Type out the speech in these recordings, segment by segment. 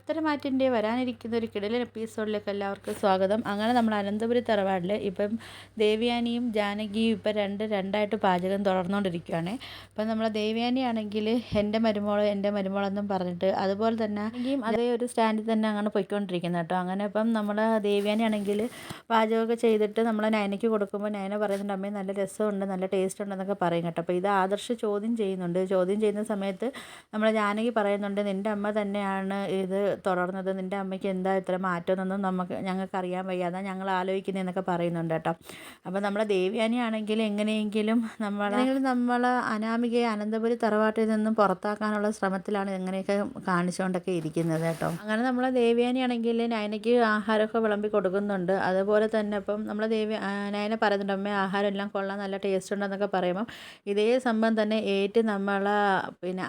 പത്തരമാറ്റിൻ്റെ വരാനിരിക്കുന്ന ഒരു കിടിലൻ എപ്പിസോഡിലേക്ക് എല്ലാവർക്കും സ്വാഗതം. അങ്ങനെ നമ്മൾ അനന്തപുരി തറവാടിൽ ഇപ്പം ദേവയാനിയും ജാനകിയും ഇപ്പം രണ്ടായിട്ട് പാചകം തുടർന്നുകൊണ്ടിരിക്കുകയാണ്. ഇപ്പം നമ്മളെ ദേവയാനി ആണെങ്കിൽ എൻ്റെ മരുമോളെന്നും പറഞ്ഞിട്ട്, അതുപോലെ തന്നെ അതേ ഒരു സ്റ്റാൻഡിൽ തന്നെ അങ്ങനെ പോയിക്കൊണ്ടിരിക്കുന്നത് കേട്ടോ. അങ്ങനെ ഇപ്പം നമ്മൾ ദേവയാനി ആണെങ്കിൽ പാചകമൊക്കെ ചെയ്തിട്ട് നമ്മളെ നയനയ്ക്ക് കൊടുക്കുമ്പോൾ നയന പറയുന്നുണ്ട്, അമ്മേ നല്ല രസമുണ്ട്, നല്ല ടേസ്റ്റ് ഉണ്ടെന്നൊക്കെ പറയും കേട്ടോ. അപ്പോൾ ഇത് ആദർശ് ചോദ്യം ചെയ്യുന്ന സമയത്ത് നമ്മളെ ജാനകി പറയുന്നുണ്ട്, നിൻ്റെ അമ്മ തന്നെയാണ് ഇത് തുടർന്നത്, നിൻ്റെ അമ്മയ്ക്ക് എന്താ ഇത്ര മാറ്റമെന്നൊന്നും ഞങ്ങൾക്ക് അറിയാൻ വയ്യ, അതാ ഞങ്ങൾ ആലോചിക്കുന്നതെന്നൊക്കെ പറയുന്നുണ്ട് കേട്ടോ. അപ്പോൾ നമ്മളെ ദേവയാനി ആണെങ്കിൽ എങ്ങനെയെങ്കിലും നമ്മൾ അനാമികയെ അനന്തപുരി തറവാട്ടിൽ നിന്നും പുറത്താക്കാനുള്ള ശ്രമത്തിലാണ് എങ്ങനെയൊക്കെ കാണിച്ചുകൊണ്ടൊക്കെ ഇരിക്കുന്നത് കേട്ടോ. അങ്ങനെ നമ്മളെ ദേവയാനി ആണെങ്കിൽ നയനയ്ക്ക് ആഹാരമൊക്കെ വിളമ്പി കൊടുക്കുന്നുണ്ട്. അതുപോലെ തന്നെ ഇപ്പം നമ്മളെ നയന പറയുന്നുണ്ട്, അമ്മ ആഹാരം എല്ലാം കൊള്ളാൻ നല്ല ടേസ്റ്റ് ഉണ്ടെന്നൊക്കെ പറയുമ്പം ഇതേ സംഭവം തന്നെ ഏറ്റ് നമ്മളെ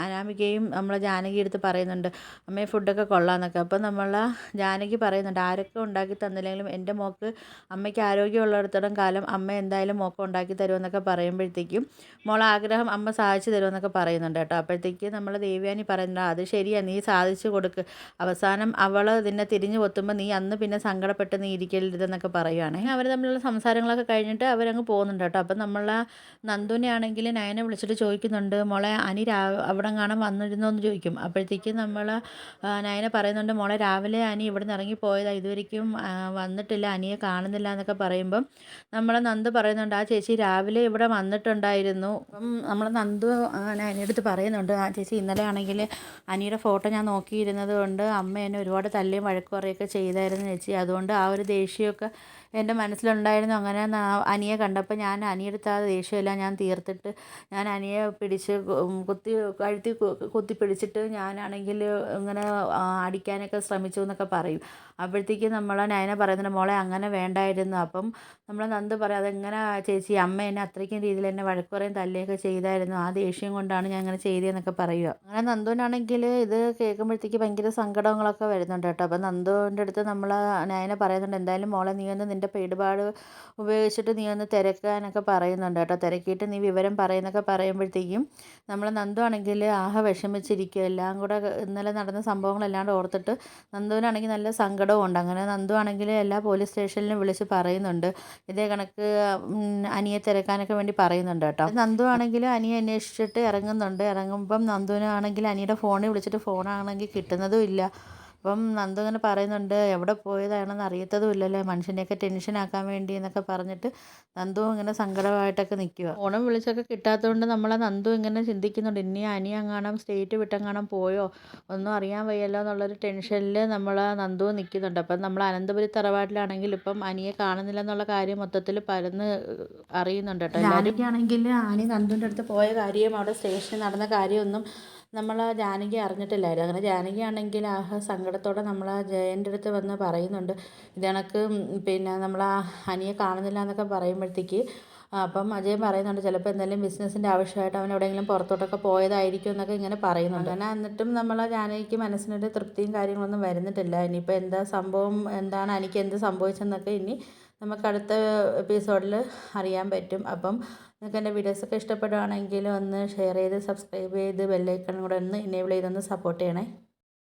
അനാമികയും നമ്മളെ ജാനകി എടുത്ത് പറയുന്നുണ്ട്, അമ്മേ ഫുഡൊക്കെ കൊള്ളാമെന്നൊക്കെ. അപ്പം നമ്മളെ ജാനകി പറയുന്നുണ്ട്, ആരൊക്കെ ഉണ്ടാക്കി തന്നില്ലെങ്കിലും എൻ്റെ മോൾക്ക് അമ്മയ്ക്ക് ആരോഗ്യമുള്ളിടത്തോളം കാലം അമ്മ എന്തായാലും മോൾക്ക് ഉണ്ടാക്കി തരുമെന്നൊക്കെ പറയുമ്പോഴത്തേക്കും മോൾ ആഗ്രഹം അമ്മ സാധിച്ചു തരുമെന്നൊക്കെ പറയുന്നുണ്ട് കേട്ടോ. അപ്പോഴത്തേക്ക് നമ്മൾ ദേവയാനി പറയുന്നുണ്ട്, അത് ശരിയാണ്, നീ സാധിച്ചു കൊടുക്ക്, അവസാനം അവൾ നിന്നെ തിരിഞ്ഞു കൊത്തുമ്പോൾ നീ അന്ന് പിന്നെ സങ്കടപ്പെട്ട് നീ ഇരിക്കരുതെന്നൊക്കെ പറയുവാണ്. അവർ തമ്മിലുള്ള സംസാരങ്ങളൊക്കെ കഴിഞ്ഞിട്ട് അവരങ്ങ് പോകുന്നുണ്ട് കേട്ടോ. അപ്പം നമ്മളെ നന്ദുവിനെ ആണെങ്കിൽ നയനെ വിളിച്ചിട്ട് ചോദിക്കുന്നുണ്ട്, മോളെ അനി അവിടെ കാണാൻ വന്നിരുന്നോ എന്ന് ചോദിക്കും. അപ്പോഴത്തേക്ക് നമ്മൾ നയന പറയുന്നുണ്ട്, മോളെ രാവിലെ അനി ഇവിടെ നിന്ന് ഇറങ്ങിപ്പോയതാണ്, ഇതുവരെയ്ക്കും വന്നിട്ടില്ല, അനിയെ കാണുന്നില്ല എന്നൊക്കെ പറയുമ്പം നമ്മളെ നന്ദു പറയുന്നുണ്ട്, ആ ചേച്ചി രാവിലെ ഇവിടെ വന്നിട്ടുണ്ടായിരുന്നു. അപ്പം നമ്മളെ നന്ദു നയനടുത്ത് പറയുന്നുണ്ട്, ആ ചേച്ചി ഇന്നലെ ആണെങ്കിൽ അനിയുടെ ഫോട്ടോ ഞാൻ നോക്കിയിരുന്നത് കൊണ്ട് അമ്മ എന്നെ ഒരുപാട് തല്ലിയും വഴക്ക് പറയുകയൊക്കെ ചെയ്തായിരുന്നു ചേച്ചി, അതുകൊണ്ട് ആ ഒരു ദേഷ്യമൊക്കെ എൻ്റെ മനസ്സിലുണ്ടായിരുന്നു. അങ്ങനെ അനിയെ കണ്ടപ്പോൾ ഞാൻ അനിയെടുത്ത് ആ ദേഷ്യമെല്ലാം ഞാൻ തീർത്തിട്ട് ഞാൻ അനിയെ പിടിച്ച് കഴുത്തി കുത്തി പിടിച്ചിട്ട് ഞാനാണെങ്കിൽ ഇങ്ങനെ അടിക്കാനൊക്കെ ശ്രമിച്ചു എന്നൊക്കെ പറയും. അപ്പോഴത്തേക്ക് നമ്മളെ നയന പറയുന്നുണ്ട്, മോളെ അങ്ങനെ വേണ്ടായിരുന്നു. അപ്പം നമ്മളെ നന്ദു പറയും, അതെങ്ങനെ ചേച്ചി, അമ്മ എന്നെ അത്രയ്ക്കും രീതിയിൽ എന്നെ വഴക്ക് പറയും തല്ലുകയൊക്കെ ചെയ്തായിരുന്നു, ആ ദേഷ്യം കൊണ്ടാണ് ഞാൻ അങ്ങനെ ചെയ്തതെന്നൊക്കെ പറയുക. അങ്ങനെ നന്ദുവിനാണെങ്കിൽ ഇത് കേൾക്കുമ്പോഴത്തേക്ക് ഭയങ്കര സങ്കടങ്ങളൊക്കെ വരുന്നുണ്ട് കേട്ടോ. അപ്പം നന്ദുവിൻ്റെ അടുത്ത് നമ്മൾ നയന പറയുന്നുണ്ട്, എന്തായാലും മോളെ നീ ഒന്ന് നിൻ്റെ പേടുപാട് ഉപയോഗിച്ചിട്ട് നീ ഒന്ന് തിരക്കാനൊക്കെ പറയുന്നുണ്ട് കേട്ടോ. തിരക്കിയിട്ട് നീ വിവരം പറയുന്നൊക്കെ പറയുമ്പോഴത്തേക്കും നമ്മൾ നന്ദു ആണെങ്കിൽ വിഷമിച്ചിരിക്കുക. എല്ലാം കൂടെ ഇന്നലെ നടന്ന സംഭവങ്ങളെല്ലാം ഓർത്തിട്ട് നന്ദുവിനാണെങ്കിൽ നല്ല സങ്കടവും ഉണ്ട്. അങ്ങനെ നന്ദു ആണെങ്കിൽ എല്ലാ പോലീസ് സ്റ്റേഷനിലും വിളിച്ച് പറയുന്നുണ്ട്, ഇതേ കണക്ക് അനിയെ തിരക്കാനൊക്കെ വേണ്ടി പറയുന്നുണ്ട് കേട്ടോ. നന്ദു ആണെങ്കിൽ അനിയെ അന്വേഷിച്ചിട്ട് ഇറങ്ങുമ്പം നന്ദുവിനാണെങ്കിൽ അനിയുടെ ഫോണിൽ വിളിച്ചിട്ട് ഫോണാണെങ്കിൽ കിട്ടുന്നതും ഇല്ല. അപ്പം നന്ദു ഇങ്ങനെ പറയുന്നുണ്ട്, എവിടെ പോയതാണെന്ന് അറിയത്തതും ഇല്ലല്ലോ, മനുഷ്യനെയൊക്കെ ടെൻഷനാക്കാൻ വേണ്ടി എന്നൊക്കെ പറഞ്ഞിട്ട് നന്ദു ഇങ്ങനെ സങ്കടമായിട്ടൊക്കെ നിൽക്കുക. ഫോണും വിളിച്ചൊക്കെ കിട്ടാത്തതുകൊണ്ട് നമ്മളെ നന്ദു ഇങ്ങനെ ചിന്തിക്കുന്നുണ്ട്, ഇനി അനി എങ്ങാനും സ്റ്റേറ്റ് വിട്ടെങ്ങാനും പോയോ ഒന്നും അറിയാൻ വയ്യല്ലോ എന്നുള്ളൊരു ടെൻഷനിൽ നമ്മൾ നന്ദു നിൽക്കുന്നുണ്ട്. അപ്പം നമ്മൾ അനന്തപുരി തറവാട്ടിലാണെങ്കിൽ ഇപ്പം അനിയെ കാണുന്നില്ല എന്നുള്ള കാര്യം മൊത്തത്തിൽ പരന്ന് അറിയുന്നുണ്ട് കേട്ടോ. എല്ലാവരും ആണെങ്കിൽ അനി നന്ദുവിൻ്റെ അടുത്ത് പോയ കാര്യം അവിടെ സ്റ്റേഷനിൽ നടന്ന കാര്യമൊന്നും നമ്മൾ ജാനകി അറിഞ്ഞിട്ടില്ലായിരുന്നു. അങ്ങനെ ജാനകി ആണെങ്കിൽ സങ്കടത്തോടെ നമ്മൾ ജയൻ്റെ അടുത്ത് വന്ന് പറയുന്നുണ്ട്, ഇത് കണക്ക് പിന്നെ നമ്മൾ അനിയെ കാണുന്നില്ല എന്നൊക്കെ പറയുമ്പോഴത്തേക്ക് അപ്പം അജയൻ പറയുന്നുണ്ട്, ചിലപ്പോൾ എന്തെങ്കിലും ബിസിനസ്സിൻ്റെ ആവശ്യമായിട്ട് അവൻ എവിടെയെങ്കിലും പുറത്തോട്ടൊക്കെ പോയതായിരിക്കും എന്നൊക്കെ ഇങ്ങനെ പറയുന്നുണ്ട്. അങ്ങനെ എന്നിട്ടും നമ്മൾ ജാനകിക്ക് മനസ്സിനൊരു തൃപ്തിയും കാര്യങ്ങളൊന്നും വരുന്നിട്ടില്ല. ഇനിയിപ്പോൾ എന്താ സംഭവം, എന്താണ് അനിക്ക് എന്ത് സംഭവിച്ചെന്നൊക്കെ ഇനി നമുക്ക് അടുത്ത എപ്പിസോഡിൽ അറിയാൻ പറ്റും. അപ്പം നിങ്ങൾക്ക് എൻ്റെ വീഡിയോസൊക്കെ ഇഷ്ടപ്പെടുകയാണെങ്കിൽ ഒന്ന് ഷെയർ ചെയ്ത് സബ്സ്ക്രൈബ് ചെയ്ത് ബെല്ലൈക്കൺ കൂടെ ഒന്ന് എനേബിൾ ചെയ്തൊന്ന് സപ്പോർട്ട് ചെയ്യണേ.